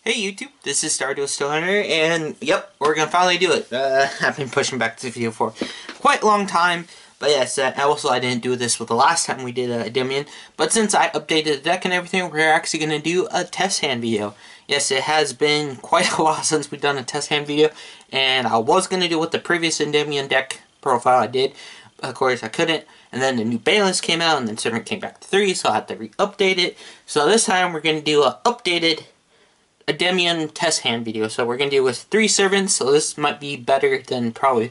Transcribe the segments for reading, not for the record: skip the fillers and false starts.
Hey YouTube, this is Stardew Still Hunter, and yep, we're gonna finally do it. I've been pushing back this video for quite a long time, but yes, also I didn't do this with the last time we did Endymion, but since I updated the deck and everything, we're actually gonna do a test hand video. Yes, it has been quite a while since we've done a test hand video, and I was gonna do it with the previous Endymion deck profile I did. Of course, I couldn't, and then the new Balance came out, and then Servant came back to 3, so I had to re-update it. So this time, we're gonna do a updated Endymion test hand video. So we're going to do it with 3 servants, so this might be better than probably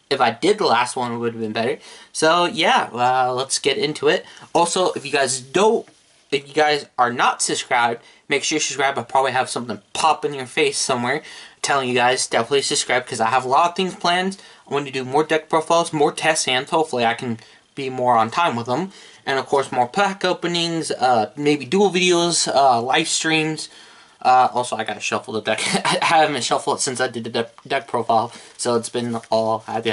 if I did the last one, it would have been better. So yeah, let's get into it. Also, if you guys are not subscribed, make sure you subscribe. I'll probably have something pop in your face somewhere telling you guys definitely subscribe, because I have a lot of things planned. I want to do more deck profiles, more test hands. Hopefully I can be more on time with them, and of course more pack openings, maybe dual videos, live streams. Also, I gotta shuffle the deck. I haven't shuffled it since I did the deck profile, so it's been all, I had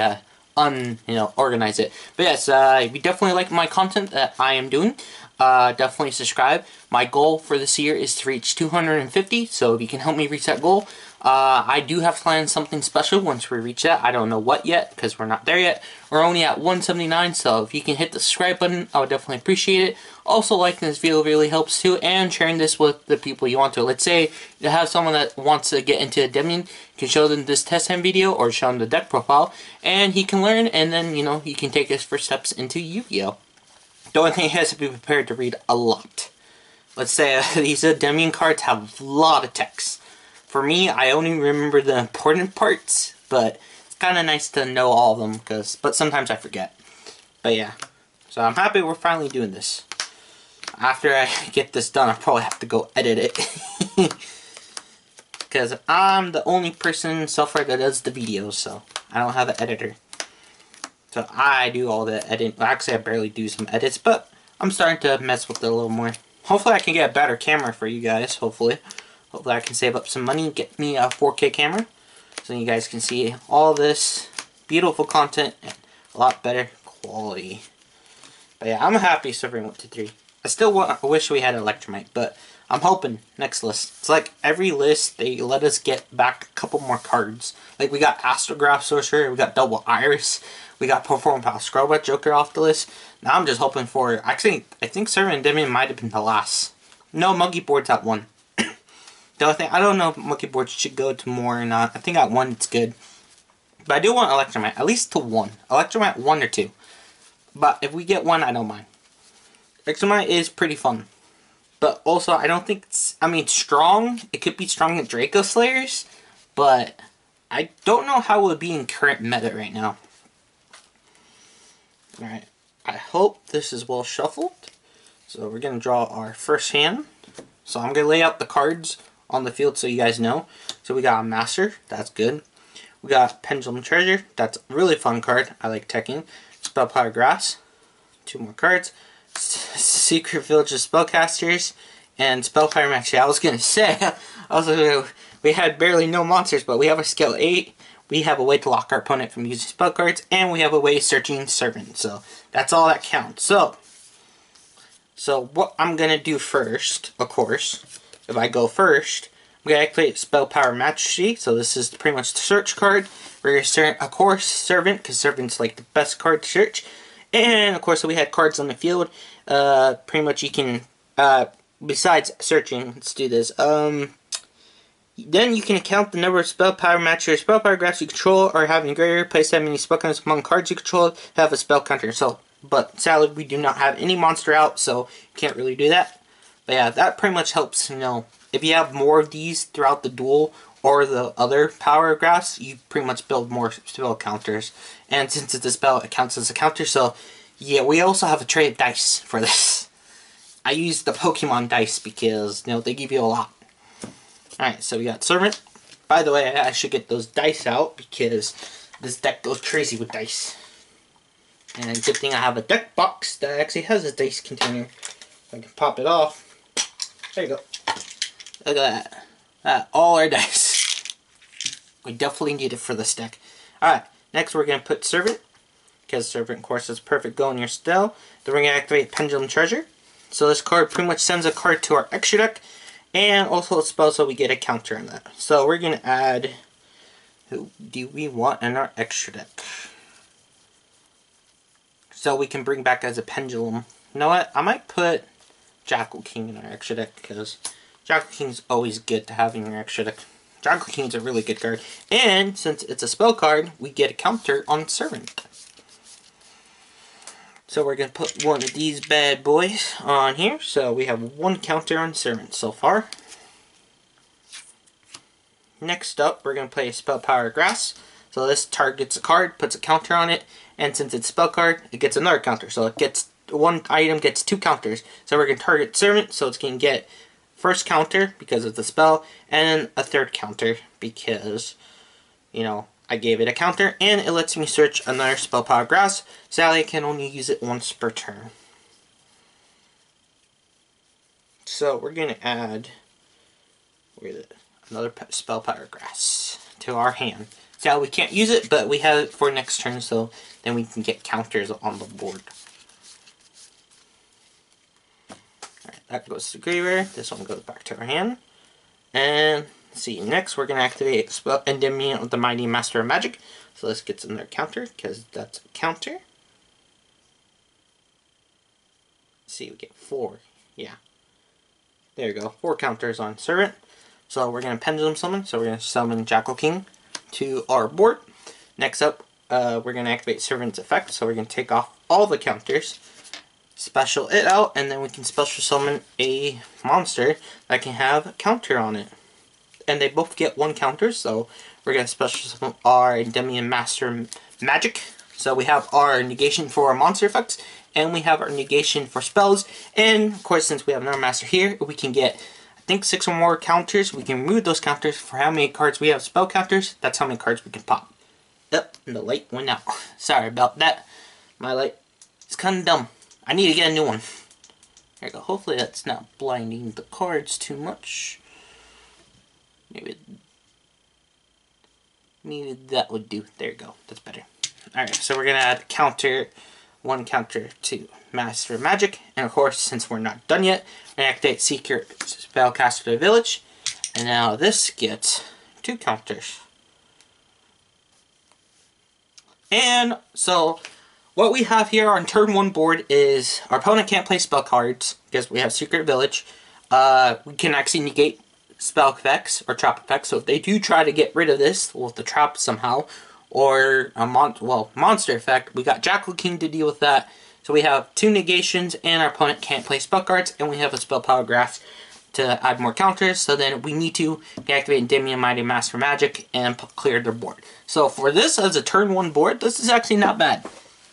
to, organize it. But yes, if you definitely like my content that I am doing, definitely subscribe. My goal for this year is to reach 250, so if you can help me reach that goal, I do have planned something special once we reach that. I don't know what yet, because we're not there yet. We're only at 179, so if you can hit the subscribe button, I would definitely appreciate it. Also, liking this video really helps too, and sharing this with the people you want to. Let's say you have someone that wants to get into Endymion, you can show them this test hand video, or show them the deck profile, and he can learn, and then, he can take his first steps into Yu-Gi-Oh! The only thing he has to be prepared to read a lot. Let's say these Endymion cards have a lot of text. For me, I only remember the important parts, but it's kind of nice to know all of them, but sometimes I forget. But yeah, so I'm happy we're finally doing this. After I get this done, I'll probably have to go edit it. Because I'm the only person so far that does the videos, so I don't have an editor. So I do all the editing. Well, actually, I barely do some edits, but I'm starting to mess with it a little more. Hopefully I can get a better camera for you guys, hopefully. Hopefully I can save up some money, get me a 4K camera, so you guys can see all this beautiful content and a lot better quality. But yeah, I'm happy Servant went to 3. I wish we had Electromite, but I'm hoping next list. It's like every list, they let us get back a couple more cards. Like we got Astrograph Sorcerer, we got Double Iris, we got Perform Power Scrubbat Joker off the list. Now I'm just hoping for, actually, I think Servant Endymion might have been the last. No, Monkey Board's at 1. The other thing, I don't know if Monkey Board should go to more or not. I think at 1 it's good. But I do want Electromite, at least to 1. Electromite 1 or 2. But if we get 1, I don't mind. Electromite is pretty fun. But also, I don't think it's, strong. It could be strong in Draco Slayers. But I don't know how it would be in current meta right now. Alright. I hope this is well shuffled. So we're going to draw our first hand. So I'm going to lay out the cards on the field so you guys know. So we got a Master. That's good. We got Pendulum Treasure. That's a really fun card. I like teching. Spell Power Grass. 2 more cards. Secret Village of Spellcasters. And Spell Power Actually, I was going to say, we had barely no monsters, but we have a skill 8. We have a way to lock our opponent from using spell cards, and we have a way of searching Servant. So that's all that counts. So what I'm going to do first, of course, if I go first, I'm going to activate Spell Power Majesty. So this is pretty much the search card. We're going to, of course, Servant, because Servant's like the best card to search. And, of course, we had cards on the field. Pretty much you can, besides searching, let's do this. Then you can count the number of Spell Power Matches or Spell Power Graphs you control, or have engraver. Place that many spell counters among cards you control to have a spell counter. So, but sadly, we do not have any monster out, so you can't really do that. But yeah, that pretty much helps, if you have more of these throughout the duel or the other power graphs, you pretty much build more spell counters. And since it's a spell, it counts as a counter. So yeah, we also have a tray of dice for this. I use the Pokemon dice because, they give you a lot. Alright, so we got Servant. By the way, I should get those dice out because this deck goes crazy with dice. And good thing I have a deck box that actually has a dice container. I can pop it off. There you go. Look at that. All our dice. We definitely need it for this deck. Alright, next we're going to put Servant. Because Servant, of course, is perfect go in your spell. Then we're going to activate Pendulum Treasure. So this card pretty much sends a card to our extra deck. And also a spell, so we get a counter on that. So we're going to add... Who do we want in our extra deck? So we can bring back as a pendulum. You know what? I might put Jackal King in our extra deck, because Jackal King is always good to have in your extra deck. Jackal King is a really good card. And since it's a spell card, we get a counter on Servant. So we're going to put one of these bad boys on here. So we have one counter on Servant so far. Next up, we're going to play a Spell Power Grass. So this targets a card, puts a counter on it, and since it's a spell card, it gets another counter. So it gets one item gets two counters. So we're going to target Servant, so it's going to get first counter because of the spell, and a third counter because, you know, I gave it a counter, and it lets me search another Spell Power Grass. Sadly, I can only use it once per turn. So we're going to add another Spell Power Grass to our hand. So we can't use it, but we have it for next turn, so then we can get counters on the board. Alright, that goes to graveyard. This one goes back to our hand. And let's see, next we're going to activate Endymion with the Mighty Master of Magic. So this gets another counter, because that's a counter. Let's see, we get 4. Yeah. There you go. 4 counters on Servant. So we're going to Pendulum Summon, so we're going to summon Jackal King to our board. Next up, we're going to activate Servant's effect, so we're going to take off all the counters, special it out, and then we can special summon a monster that can have a counter on it. And they both get 1 counter, so we're going to special summon our Endymion Master Magic. So we have our negation for our monster effects, and we have our negation for spells. And of course, since we have another master here, we can get, I think, 6 or more counters. We can remove those counters for how many cards we have spell counters. That's how many cards we can pop. Yep, and the light went out. Sorry about that. My light is kind of dumb. I need to get a new one. There you go. Hopefully that's not blinding the cards too much. Maybe that would do. There you go. That's better. Alright, so we're going to add counter, 1 counter to Master Magic. And of course, since we're not done yet, we're going to activate Secret Spellcaster to the Village. And now this gets 2 counters. And so, what we have here on turn 1 board is our opponent can't play spell cards because we have Secret Village. We can actually negate spell effects or trap effects. So if they do try to get rid of this with the trap somehow, or a monster effect, we got Jackal King to deal with that. So we have 2 negations, and our opponent can't play spell cards, and we have a Spell Power Grass to add more counters. So then we need to deactivate Endymion Mighty Master Magic and clear their board. So for this as a turn 1 board, this is actually not bad.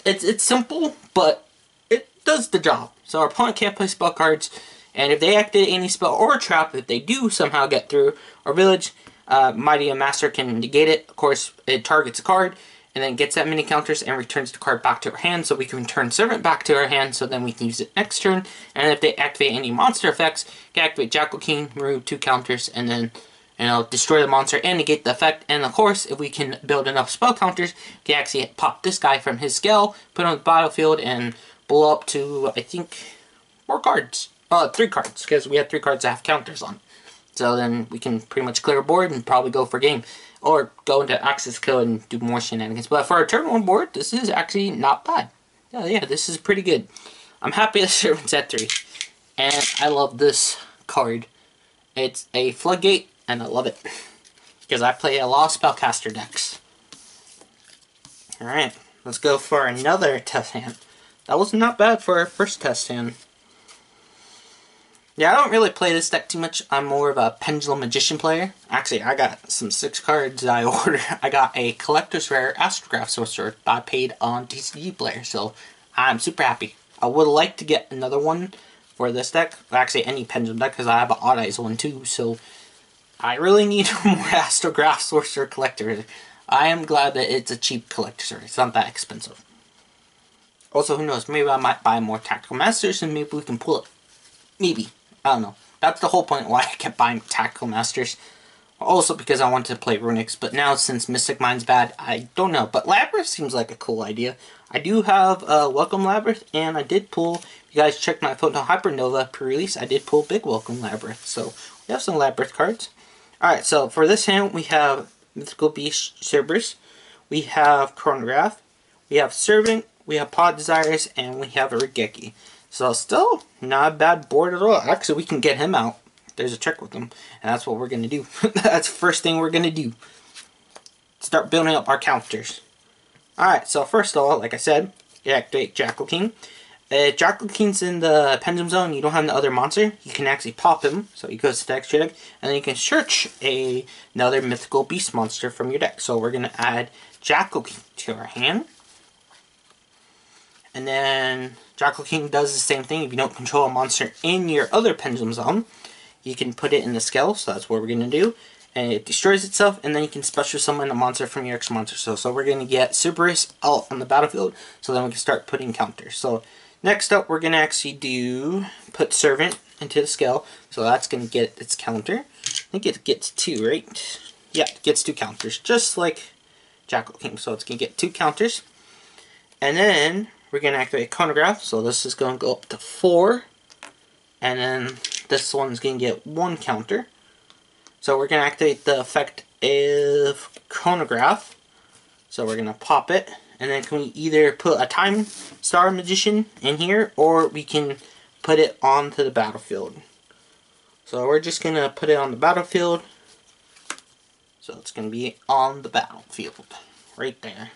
It's simple, but it does the job. So our opponent can't play spell cards, and if they activate any spell or trap, if they do somehow get through our village, Mighty Master can negate it. Of course, it targets a card, and then gets that many counters and returns the card back to our hand, so we can return Servant back to our hand, so then we can use it next turn. And if they activate any monster effects, you can activate Jackal King, remove 2 counters, and then, you know, destroy the monster and negate the effect. And of course, if we can build enough spell counters, we can actually pop this guy from his scale, put him on the battlefield, and blow up to, I think, 4 cards. 3 cards, because we have 3 cards that have counters on. So then we can pretty much clear a board and probably go for game. Or go into access code and do more shenanigans. But for a turn 1 board, this is actually not bad. Yeah, this is pretty good. I'm happy the Servant's at 3. And I love this card. It's a Floodgate, and I love it. Because I play a lot of Spellcaster decks. Alright, let's go for another test hand. That was not bad for our first test hand. Yeah, I don't really play this deck too much. I'm more of a Pendulum Magician player. Actually, I got some 6 cards I ordered. I got a Collector's Rare Astrograph Sorcerer I paid on TCG Player, so I'm super happy. I would like to get another one for this deck. Actually, any Pendulum deck, because I have an Odd Eyes one too, so I really need more Astrograph Sorcerer Collector. I am glad that it's a cheap Collector. It's not that expensive. Also, who knows, maybe I might buy more Tactical Masters and maybe we can pull it. Maybe. I don't know. That's the whole point why I kept buying Tactical Masters. Also because I wanted to play Runics, but now since Mystic Mind's bad, I don't know. But Labyrinth seems like a cool idea. I do have Welcome Labyrinth, and I did pull, if you guys checked my Photon Hypernova pre-release, I did pull Big Welcome Labyrinth. So We have some Labyrinth cards. Alright, so for this hand, we have Mythical Beast Cerberus, we have Chronograph, we have Servant, we have Pod Desires, and we have a Regeki. So still not a bad board at all. Actually, we can get him out. There's a trick with him, and that's what we're going to do. That's the first thing we're going to do. Start building up our counters. Alright, so first of all, like I said, you activate Jackal King. Jackal King's in the Pendulum Zone, you don't have the other monster, you can actually pop him, so he goes to the extra deck, and then you can search another mythical beast monster from your deck. So we're going to add Jackal King to our hand. And then Jackal King does the same thing. If you don't control a monster in your other Pendulum Zone, you can put it in the scale, so that's what we're going to do. And it destroys itself, and then you can special summon a monster from your extra monster. So we're going to get Cerberus out on the battlefield, so then we can start putting counters. So next up, we're going to actually put Servant into the scale, so that's going to get its counter. I think it gets 2, right? Yeah, it gets 2 counters, just like Jackal King. So it's going to get 2 counters. And then we're going to activate Chronograph, so this is going to go up to 4. And then this one's going to get 1 counter. So we're going to activate the effect of Chronograph. So we're going to pop it. And then can we either put a Time Star Magician in here, or we can put it onto the battlefield. So we're just going to put it on the battlefield. So it's going to be on the battlefield. Right there.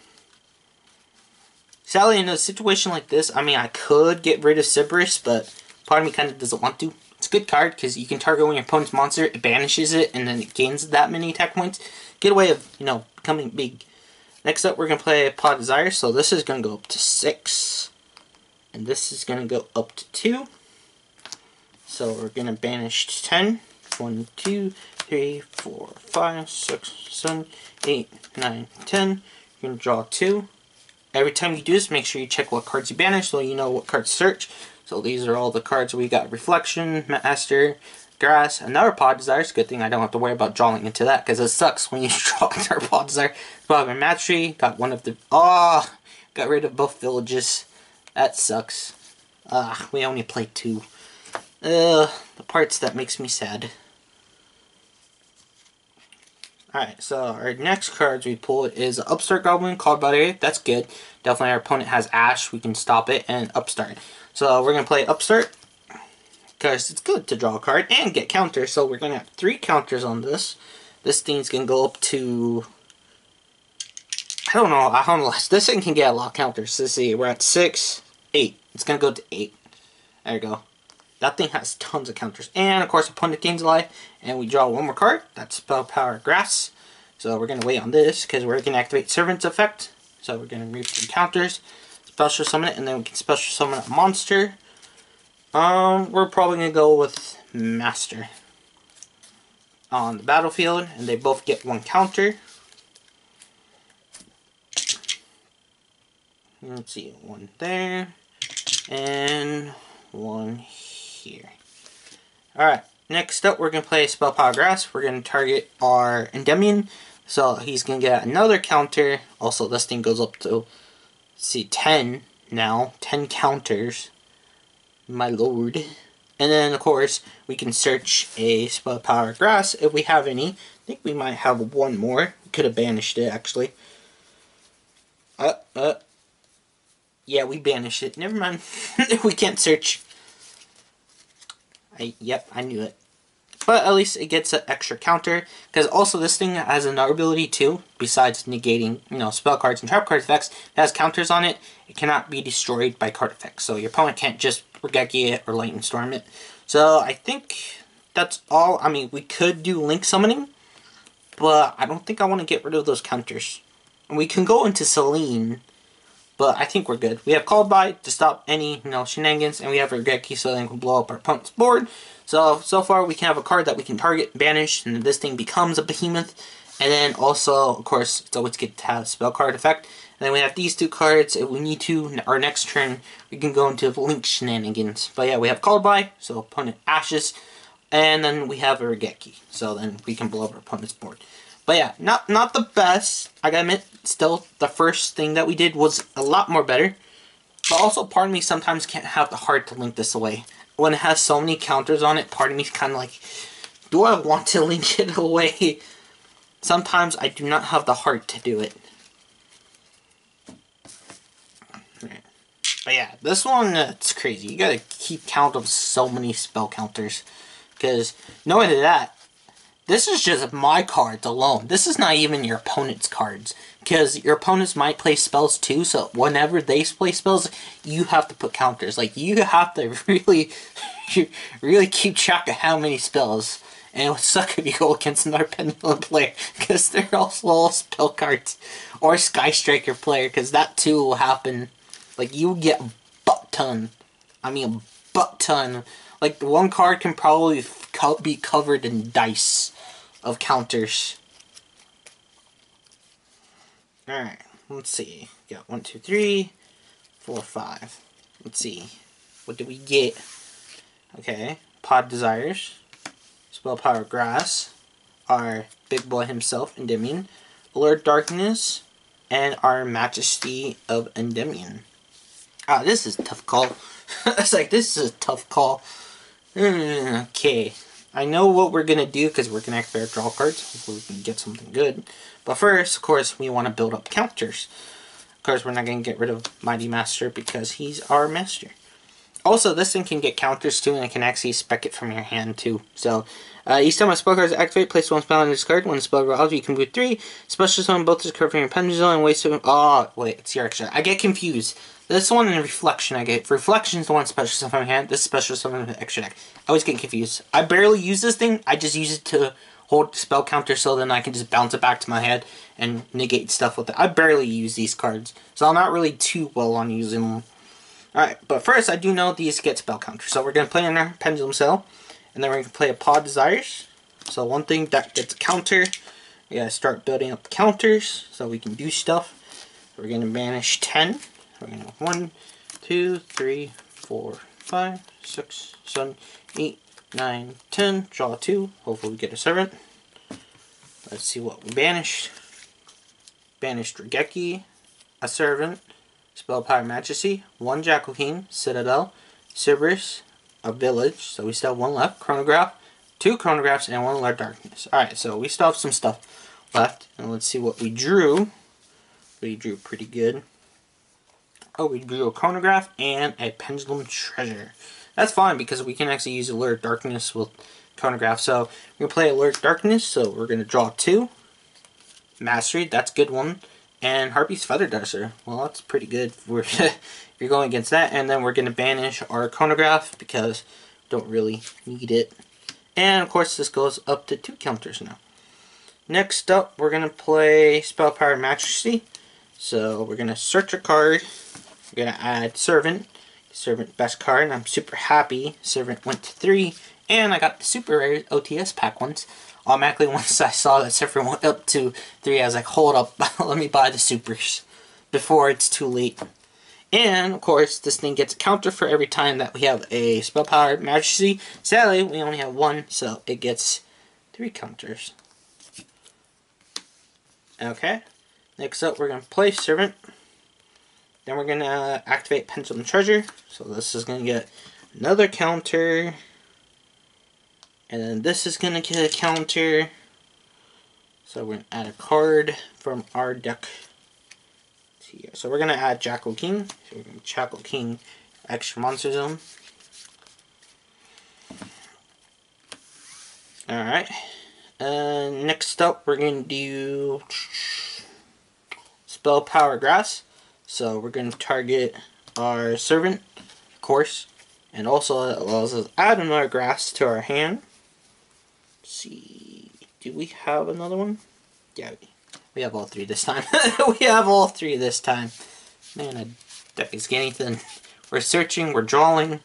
Sadly, in a situation like this, I mean, I could get rid of Cerberus, but part of me kind of doesn't want to. It's a good card because you can target one of your opponent's monster, it banishes it, and then it gains that many attack points. Get a way of, you know, becoming big. Next up, we're going to play Pod Desire. So this is going to go up to 6. And this is going to go up to 2. So we're going to banish 10. 1, 2, 3, 4, 5, 6, 7, 8, 9, 10. You're going to draw 2. Every time you do this, make sure you check what cards you banish so you know what cards to search. So these are all the cards we got. Reflection, Master, Grass, another Pod Desire. It's a good thing I don't have to worry about drawing into that, because it sucks when you draw another Pod Desire. Problem Mastery, got one of the... got rid of both villages. That sucks. We only played 2. The parts that makes me sad. Alright, so our next cards we pull is Upstart Goblin, called by the... That's good. Definitely our opponent has Ash, we can stop it, and Upstart. So we're going to play Upstart, because it's good to draw a card and get counters. So we're going to have 3 counters on this. This thing's going to go up to... I don't know. This thing can get a lot of counters. Let's see, we're at 6, 8. It's going to go to 8. There you go. That thing has tons of counters. And, of course, opponent gains a life. And we draw 1 more card. That's Spell Power Grass. So we're going to wait on this, because we're going to activate Servant's Effect. So we're going to remove 2 counters. Special summon it, and then we can special summon a monster. We're probably going to go with Master on the battlefield. And they both get 1 counter. Let's see, 1 there. And 1 here. Alright, next up we're going to play Spell Power Grass. We're going to target our Endymion. So he's going to get another counter. Also, this thing goes up to, see, 10 now. 10 counters. My lord. And then, of course, we can search a Spell Power Grass if we have any. I think we might have 1 more. Could have banished it, actually. Yeah, we banished it. Never mind. We can't search. Yep, I knew it. But at least it gets an extra counter. Because also this thing has another ability too. Besides negating, you know, spell cards and trap card effects. It has counters on it. It cannot be destroyed by card effects. So your opponent can't just Regeki it or Lightning Storm it. So I think that's all. I mean, we could do Link Summoning. But I don't think I want to get rid of those counters. And we can go into Selene. But I think we're good. We have Called By to stop any, you know, shenanigans. And we have Regeki so then we can blow up our opponent's board. So far we can have a card that we can target, banish, and this thing becomes a behemoth. And then also, of course, it's always good to have spell card effect. And then we have these 2 cards. If we need to, our next turn, we can go into Link shenanigans. But yeah, we have Called By, so opponent ashes. And then we have a Regeki, so then we can blow up our opponent's board. But yeah, not the best. I gotta admit, still, the first thing that we did was a lot more better. But also, part of me sometimes can't have the heart to link this away. When it has so many counters on it, part of me's kind of like, do I want to link it away? Sometimes I do not have the heart to do it. But yeah, this one, it's crazy. You gotta keep count of so many spell counters. Because, not only that, this is just my cards alone. This is not even your opponent's cards. Because your opponents might play spells too, so whenever they play spells, you have to put counters. Like, you have to really keep track of how many spells. And it would suck if you go against another Pendulum player, because they're also all spell cards. Or Sky Striker player, because that too will happen. Like, you get a butt ton. I mean, a butt ton. Like, the one card can probably be covered in dice of counters. Alright, let's see. We got 1, 2, 3, 4, 5. Let's see. What do we get? Okay, Pod Desires. Spell Power Grass. Our big boy himself, Endymion. Alert Darkness. And our Majesty of Endymion. Ah, this is a tough call. It's like, this is a tough call. Okay. I know what we're going to do, because we're going to activate our draw cards. Hopefully we can get something good. But first, of course, we want to build up counters. Of course, we're not going to get rid of Mighty Master, because he's our master. Also, this thing can get counters too, and it can actually spec it from your hand too. So, each time a spell card is activated, place one spell on this card. When the spell resolves, you can move 3. Special summon both this card from your pendulum zone and waste 7. Oh, wait, it's your extra. I get confused. This one and Reflection I get. Reflection is the one special summon from your hand. This special summon is extra deck. I always get confused. I barely use this thing. I just use it to hold spell counter so then I can just bounce it back to my head and negate stuff with it. I barely use these cards. So I'm not really too well on using them. Alright, but first I do know these get spell counters. So we're going to play in our Pendulum Cell. And then we're going to play a Pod Desires. So one thing that gets a counter. We got to start building up the counters so we can do stuff. We're going to banish 10. We're going to 1, 2, 3, 4, 5, 6, 7, 8, 9, 10. Draw 2. Hopefully we get a servant. Let's see what we banished. Banished Regeki, a servant. Spell Power Majesty, 1 Jackal King, Citadel, Cerberus, a village, so we still have 1 left, Chronograph, 2 Chronographs, and 1 Alert Darkness. Alright, so we still have some stuff left, and let's see what we drew. We drew pretty good. Oh, we drew a Chronograph and a Pendulum Treasure. That's fine, because we can actually use Alert Darkness with Chronograph. So, we're going to play Alert Darkness, so we're going to draw 2. Mastery, that's a good one. And Harpy's Feather Duster. Well, that's pretty good if you're going against that. And then we're going to banish our Chronograph because we don't really need it. And, of course, this goes up to 2 counters now. Next up, we're going to play Spell Power Majesty. So, we're going to search a card. We're going to add Servant. Servant, best card. And I'm super happy. Servant went to 3. And I got the super rare OTS pack ones. Automatically, once I saw that Servant went up to 3, I was like, hold up, let me buy the supers before it's too late. And, of course, this thing gets a counter for every time that we have a Spell Power Majesty. Sadly, we only have 1, so it gets 3 counters. Okay, next up, we're going to play Servant. Then we're going to activate Pendulum Treasure. So this is going to get another counter. And then this is going to get a counter. So we're going to add a card from our deck. Here. So we're going to add Jackal King. So we're going to Jackal King extra monster zone. Alright. Next up we're going to do Spell Power Grass. So we're going to target our Servant, of course. And also it allows us to add another grass to our hand. Let's see, do we have another one? Yeah, we have all 3 this time. We have all 3 this time. Man, that deck is getting thin. We're searching, we're drawing.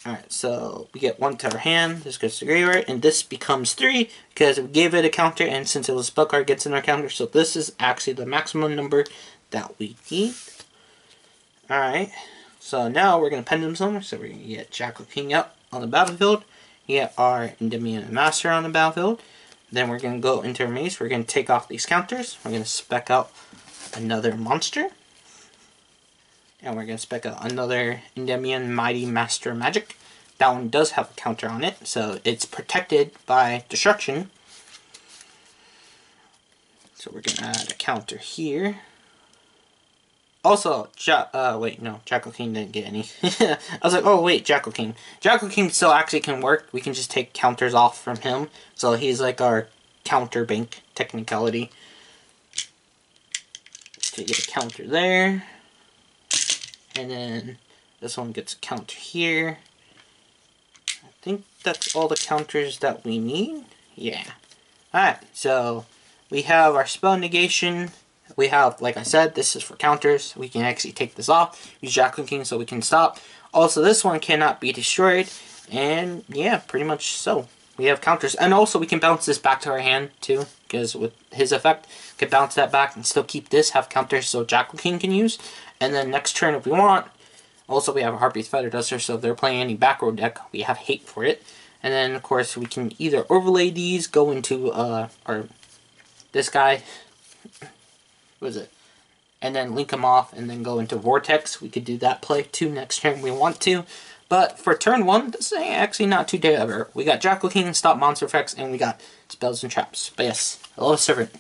Alright, so we get 1 to our hand. This goes to graveyard, and this becomes 3 because we gave it a counter, and since it was a spell card, it gets in our counter. So this is actually the maximum number that we need. Alright, so now we're going to Pendulum Summon. So we're going to get Jackal King up on the battlefield. Get our Endymion Master on the battlefield. Then we're going to go into our maze. We're going to take off these counters. We're going to spec out another monster. And we're going to spec out another Endymion Mighty Master Magic. That one does have a counter on it, so it's protected by destruction. So we're gonna add a counter here. Also, wait, no, Jackal King didn't get any. I was like, oh wait, Jackal King. Jackal King still actually can work. We can just take counters off from him. So he's like our counter bank technicality. So you get a counter there. And then this one gets a counter here. I think that's all the counters that we need. Yeah. Alright, so we have our spell negation. We have, like I said, this is for counters. We can actually take this off. Use Jackal King so we can stop. Also, this one cannot be destroyed. And yeah, pretty much so. We have counters. And also, we can bounce this back to our hand, too. Because with his effect, we can bounce that back and still keep this, have counters so Jackal King can use. And then next turn, if we want, also we have a Harpy's Feather Duster. So if they're playing any back row deck, we have hate for it. And then, of course, we can either overlay these, go into this guy. What is it? And then link them off and then go into Vortex. We could do that play too next turn we want to. But for turn 1, this is actually not too terrible. We got Jackal King, stop monster effects, and we got spells and traps. But yes, I love Servant.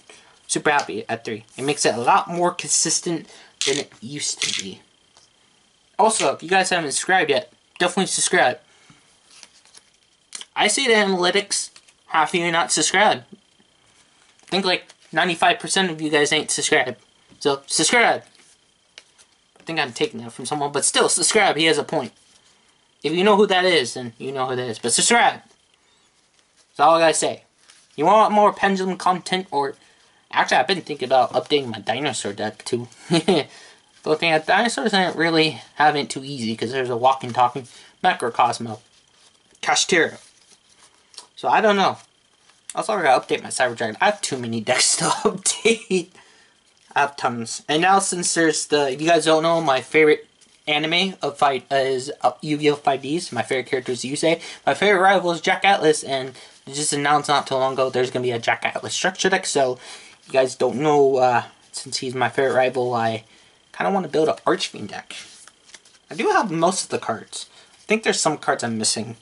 Super happy at 3. It makes it a lot more consistent than it used to be. Also, if you guys haven't subscribed yet, definitely subscribe. I see the analytics, half of you not subscribed. I think like 95% of you guys ain't subscribed. So, subscribe. I think I'm taking that from someone, but still, subscribe. He has a point. If you know who that is, then you know who that is. But subscribe. That's all I gotta say. You want more Pendulum content, or... Actually, I've been thinking about updating my dinosaur deck, too. The only thing, dinosaurs aren't really having it too easy, because there's a walking, talking Macrocosmo. Kashtira. So, I don't know. Also, I gotta update my Cyber Dragon. I have too many decks to update. I have tons. And now, since there's the... If you guys don't know, my favorite anime of fight is Yu-Gi-Oh! 5Ds. My favorite character is Yusei. My favorite rival is Jack Atlas. And they just announced not too long ago there's gonna be a Jack Atlas structure deck. So, if you guys don't know, since he's my favorite rival, I kind of want to build an Archfiend deck. I do have most of the cards. I think there's some cards I'm missing.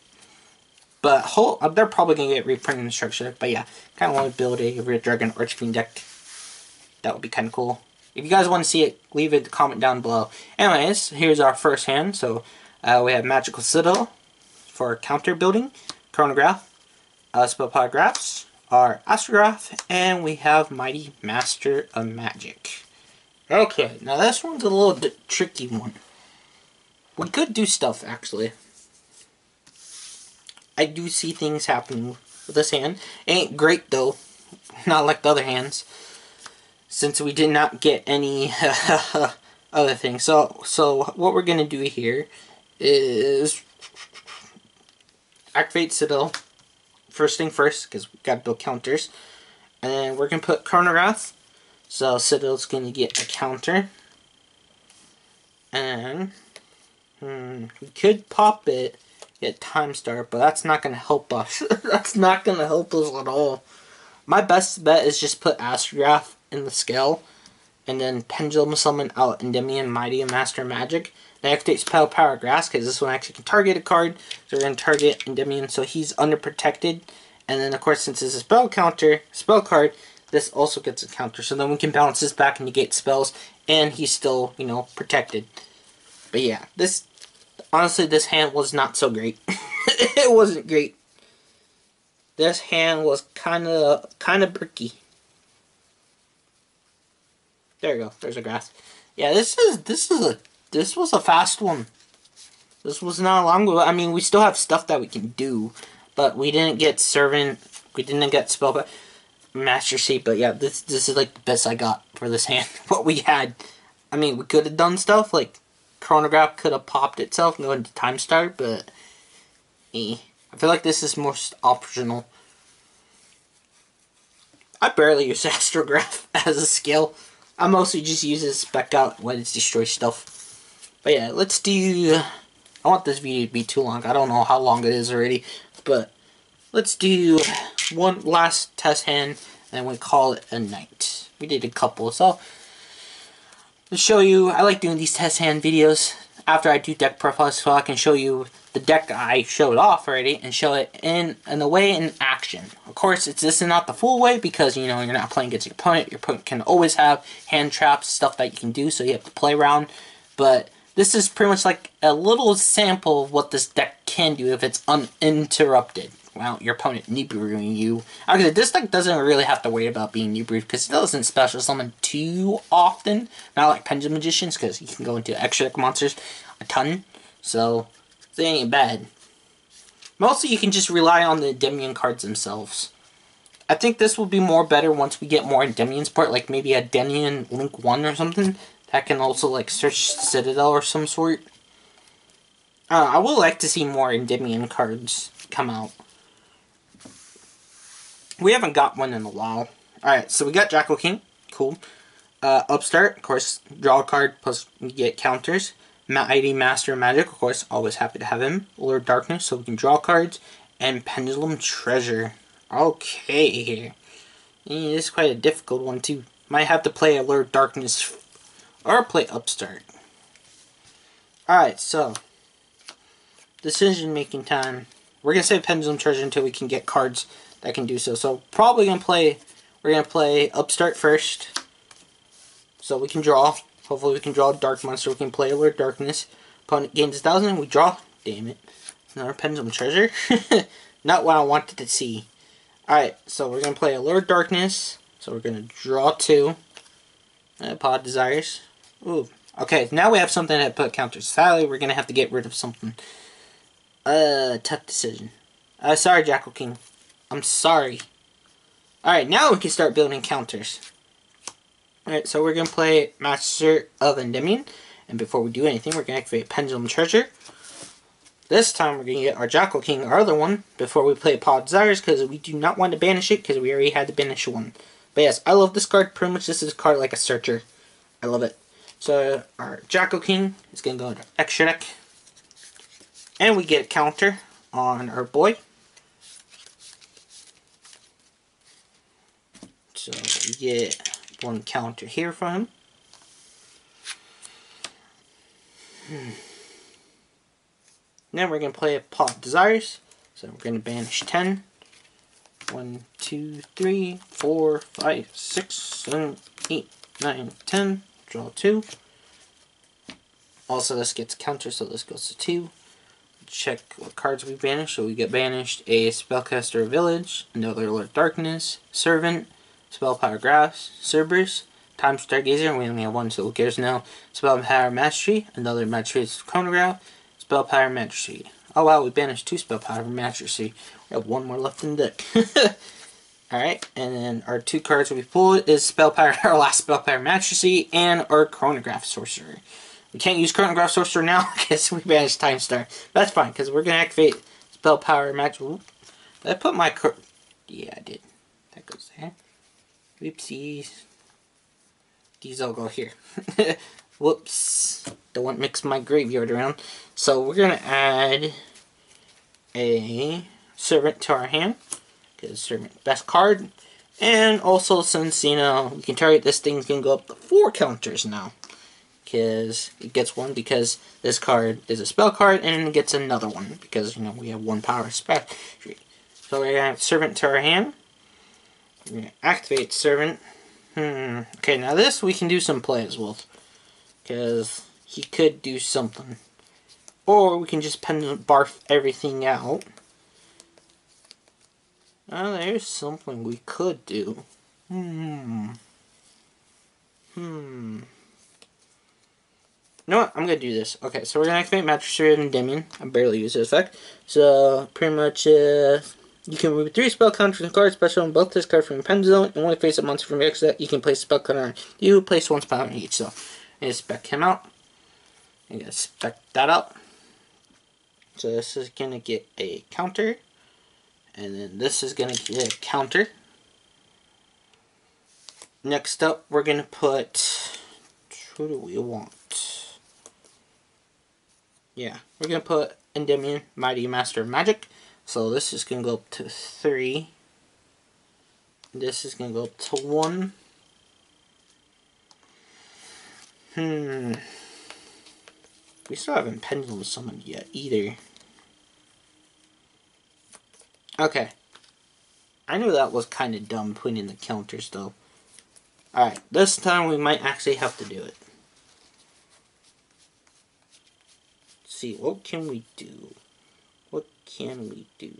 But they're probably going to get reprinted in the structure deck. But yeah, kind of want to build a Red Dragon Archfiend deck. That would be kind of cool. If you guys want to see it, leave a comment down below. Anyways, here's our first hand. So we have Magical Citadel for counter building, Chronograph, Spell Paragraphs, our Astrograph, and we have Mighty Master of Magic. Okay, now this one's a little bit tricky one. We could do stuff, actually. I do see things happening with this hand. It ain't great, though. Not like the other hands. Since we did not get any other things. So what we're going to do here is activate Citadel. First thing first, because we've got to build counters. And then we're going to put Chronograph. So Citadel's going to get a counter. And we could pop it. Get time start, but that's not going to help us. That's not going to help us at all. My best bet is just put Astrograph in the scale, and then Pendulum Summon out Endymion, Mighty and Master Magic. Then activate Spell Paragraphs, because this one actually can target a card. So we're going to target Endymion, so he's underprotected. And then, of course, since it's a spell counter, spell card, this also gets a counter. So then we can bounce this back and negate spells, and he's still, you know, protected. But yeah, this... Honestly, this hand was not so great. It wasn't great. This hand was kind of bricky. There you go. There's a grass. Yeah, this was a fast one. This was not a long one. I mean, we still have stuff that we can do, but we didn't get Servant. We didn't get Spell Master Seat. But yeah, this is like the best I got for this hand. What we had. I mean, we could have done stuff like. Chronograph could have popped itself and go into time start, but I feel like this is most optional. I barely use Astrograph as a skill. I mostly just use it to spec out when it's destroy stuff. But yeah, let's do... I want this video to be too long. I don't know how long it is already, but let's do one last test hand and we call it a night. We did a couple, so... To show you, I like doing these test hand videos after I do deck profiles so I can show you the deck I showed off already and show it in a way in action. Of course, this is not the full way because, you know, you're not playing against your opponent. Your opponent can always have hand traps, stuff that you can do, so you have to play around. But this is pretty much like a little sample of what this deck can do if it's uninterrupted. Well, your opponent Nibiruing you. Actually, this deck doesn't really have to worry about being Nibirued because it doesn't special summon too often. Not like Pendulum Magicians, because you can go into extra deck monsters a ton. So, it ain't bad. Mostly, you can just rely on the Endymion cards themselves. I think this will be more better once we get more Endymion support, like maybe a Endymion Link 1 or something. That can also, like, search Citadel or some sort. I would like to see more Endymion cards come out. We haven't got one in a while. Alright, so we got Jackal King. Cool. Upstart, of course, draw a card, plus we get counters. Mighty Master of Magic, of course, always happy to have him. Lord Darkness, so we can draw cards. And Pendulum Treasure. Okay, here. This is quite a difficult one, too. Might have to play a Lord Darkness or play Upstart. Alright, so. Decision making time. We're going to save Pendulum Treasure until we can get cards that can do so. So probably we're gonna play Upstart first, so we can draw. Hopefully we can draw a Dark Monster. We can play Lord Darkness. Opponent gains 1,000. We draw. Damn it! Another Pendulum Treasure. Not what I wanted to see. All right, so we're gonna play a Lord Darkness. So we're gonna draw 2. Pod Desires. Ooh. Okay, now we have something that put counters. Sadly, we're gonna have to get rid of something. Tough decision. Sorry, Jackal King. I'm sorry. Alright, now we can start building counters. Alright, so we're going to play Master of Endymion. And before we do anything, we're going to activate Pendulum Treasure. This time we're going to get our Jackal King, our other one, before we play Pod Desires, because we do not want to banish it, because we already had to banish one. But yes, I love this card. Pretty much this is a card like a searcher. I love it. So our Jackal King is going to go into extra deck. And we get a counter on our boy. So we get one counter here from him. Then we're going to play a Pot Desires. So we're going to banish 10. 1, 2, 3, 4, 5, 6, 7, 8, 9, 10. Draw 2. Also this gets a counter, so this goes to 2. Check what cards we banished. So we get banished a Spellcaster Village, another Lord Darkness, Servant, Spell Power Grass, Cerberus, Time Stargazer, we only have one, so who cares now. Spell Power Mastery, another Magistrate's Chronograph, Spell Power Mastery. Oh wow, we banished 2 Spell Power Mastery. We have 1 more left in the deck. Alright, and then our 2 cards we pulled is Spell Power, our last Spell Power Mastery, and our Chronograph Sorcerer. We can't use Chronograph Sorcerer now because we banished Time Star. That's fine, because we're going to activate Spell Power Mastery. Did I put my... Yeah, I did. That goes there. Whoopsies. These all go here. Whoops. Don't want to mix my graveyard around. So we're going to add a Servant to our hand. Because Servant, best card. And also, since, you know, we can target this thing's going to go up to 4 counters now. Because it gets 1 because this card is a spell card. And it gets another one because, you know, we have 1 power spell. So we're going to have Servant to our hand. We're going to activate Servant. Okay, now this we can do some plays with. Because he could do something. Or we can just barf everything out. Oh, there's something we could do. You know what? I'm going to do this. Okay, so we're going to activate Magistrate of Endymion. I barely use this effect. So, pretty much, you can remove 3 spell counters from the card special on both this card from your pen zone, and when you face a monster from your extra deck, you can place a spell counter on. You place 1 spell on each, so I'm going to spec him out. I'm going to spec that out. So this is going to get a counter, and then this is going to get a counter. Next up, we're going to put, who do we want? Yeah, we're going to put Endymion, Mighty Master of Magic. So this is going to go up to 3. This is going to go up to 1. We still haven't Pendulum summoned yet either. Okay. I knew that was kind of dumb putting in the counters though. Alright, this time we might actually have to do it. Let's see, what can we do? What can we do?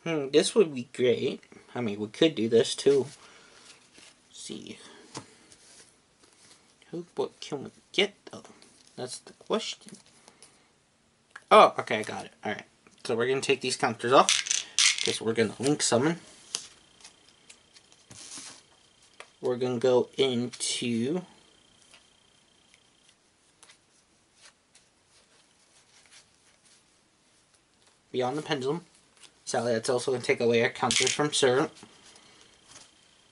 This would be great. I mean, we could do this too. Let's see. What can we get though? That's the question. Oh, okay, I got it. Alright. So we're going to take these counters off. Because we're going to link summon. We're going to go into Beyond the Pendulum. Sadly, that's also going to take away our counters from Servant.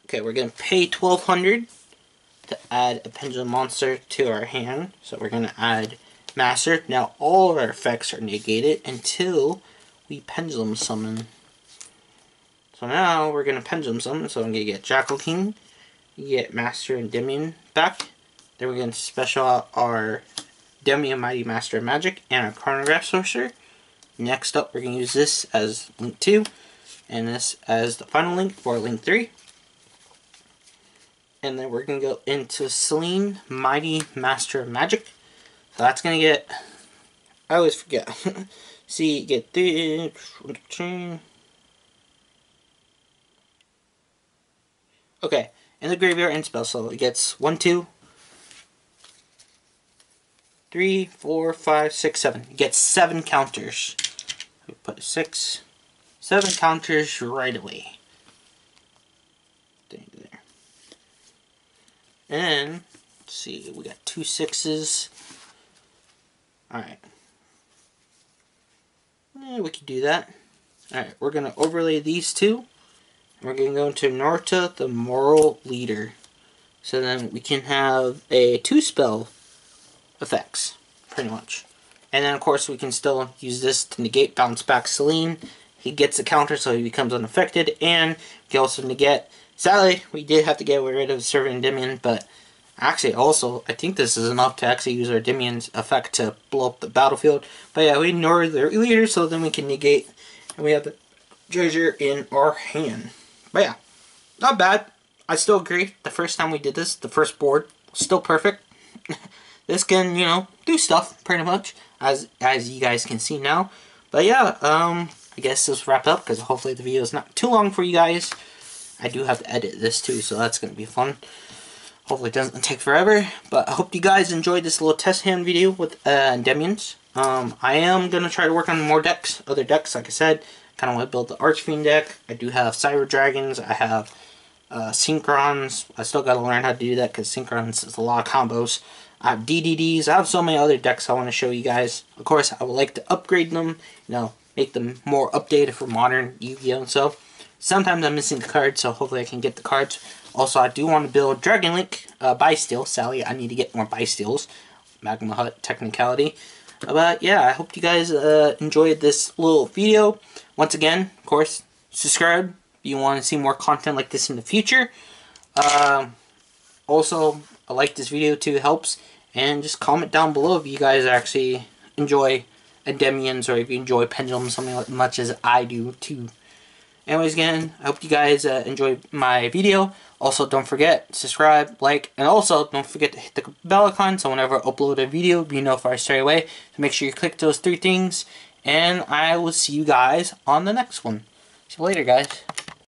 Okay, we're going to pay 1,200 to add a Pendulum monster to our hand. So we're going to add Master. Now all of our effects are negated until we Pendulum summon. So now we're going to Pendulum summon. So I'm going to get Jackal King, get Master and Endymion back. Then we're going to special out our Endymion Mighty Master of Magic and our Chronograph Sorcerer. Next up, we're going to use this as link 2 and this as the final link for link 3. And then we're going to go into Selene Mighty Master of Magic. So that's going to get, I always forget. See, get this. Okay, in the graveyard and spell, so it gets 1, 2, 3, 4, 5, 6, 7. It gets 7 counters. We put 6, 7 counters right away. There. And let's see, we got 2 6s. Alright. We could do that. Alright, we're going to overlay these two. We're going to go into Norta, the Moral Leader. So then we can have a 2 spell effects, pretty much. And then of course we can still use this to negate Bounce Back Selene. He gets a counter so he becomes unaffected. And we can also negate, sadly, we did have to get rid of Servant Endymion, but actually, also, I think this is enough to actually use our Endymion's effect to blow up the battlefield. But yeah, we ignore the leader, so then we can negate, and we have the treasure in our hand. But yeah, not bad. I still agree. The first time we did this, the first board, still perfect. This can, you know, do stuff, pretty much, as you guys can see now. But yeah, I guess this will wrap up, because hopefully the video is not too long for you guys. I do have to edit this too, so that's going to be fun. Hopefully it doesn't take forever, but I hope you guys enjoyed this little test hand video with Endymions. I am going to try to work on more decks, other decks, like I said. Kind of want to build the Archfiend deck. I do have Cyber Dragons, I have Synchrons. I still got to learn how to do that because Synchrons is a lot of combos. I have DDDs, I have so many other decks I want to show you guys. Of course, I would like to upgrade them, you know, make them more updated for modern Yu-Gi-Oh! And so, sometimes I'm missing the cards, so hopefully I can get the cards. Also, I do want to build Dragon Link Buy-Steel. Sadly, I need to get more Buy-Steels. Magma Hut technicality. But yeah, I hope you guys enjoyed this little video. Once again, of course, subscribe if you want to see more content like this in the future. Also, I like this video too, it helps. And just comment down below if you guys actually enjoy Endymions or if you enjoy Pendulum something as much as I do too. Anyways, again, I hope you guys enjoyed my video. Also, don't forget, subscribe, like, and also don't forget to hit the bell icon so whenever I upload a video, you'll be notified straight away. So make sure you click those 3 things, and I will see you guys on the next one. See you later, guys.